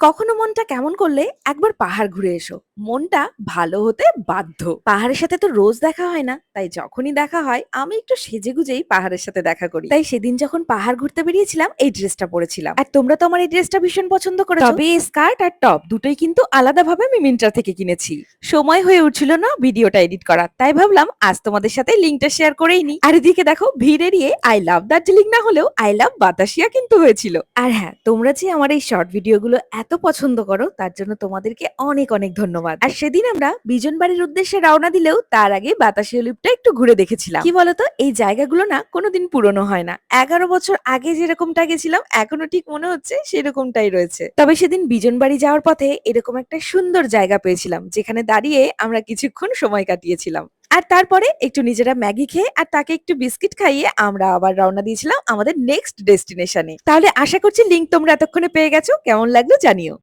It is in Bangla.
কখনো মনটা কেমন করলে একবার পাহাড় ঘুরে এসো। মনটা ভালো হতে বাধ্য। পাহাড়ের সাথে তো রোজ দেখা হয় না, তাই যখনই দেখা হয় আমি একটু সেজেগুজেই পাহাড়ের সাথে দেখা করি। তাই সেদিন যখন পাহাড় ঘুরতে বেরিয়েছিলাম এই ড্রেসটা পরেছিলাম। আর তোমরা তো আমার এই ড্রেসটা ভীষণ পছন্দ করেছো। তবে এই স্কার্ট আর টপ দুটোই কিন্তু আলাদাভাবে আমি মিন্ত্রা থেকে কিনেছি। সময় হয়ে উঠছিল না ভিডিওটা এডিট করার, তাই ভাবলাম আজ তোমাদের সাথে লিঙ্কটা শেয়ার করেই নি। আর এদিকে দেখো ভিড় এড়িয়ে আই লাভ দার্জিলিং না হলেও আই লাভ বাতাসিয়া কিন্তু হয়েছিল। আর হ্যাঁ, তোমরা যে আমার এই শর্ট ভিডিওগুলো এত পছন্দ করো তার জন্য তোমাদেরকে অনেক অনেক ধন্যবাদ। আর সেদিন আমরা বিজন বাড়ির উদ্দেশ্যে রওনা দিলেও তার আগে বাতাসিয়া লিপটা একটু ঘুরে দেখেছিলাম। কি বলতো, এই জায়গাগুলো না কোনোদিন পুরনো হয় না। 11 বছর আগে যেরকমটা গেছিলাম এখনো ঠিক মনে হচ্ছে সেরকমটাই রয়েছে। তবে সেদিন বিজন বাড়ি যাওয়ার পথে এরকম একটা সুন্দর জায়গা পেয়েছিলাম যেখানে দাঁড়িয়ে আমরা কিছুক্ষণ সময় কাটিয়েছিলাম। আর তারপরে একটু নিজেরা ম্যাগি খেয়ে আর তাকে একটু বিস্কিট খাইয়ে আমরা আবার রওনা দিয়েছিলাম আমাদের নেক্সট ডেস্টিনেশনে। তাহলে আশা করছি লিংক তোমরা এতক্ষণে পেয়ে গেছো। কেমন লাগলো জানিও।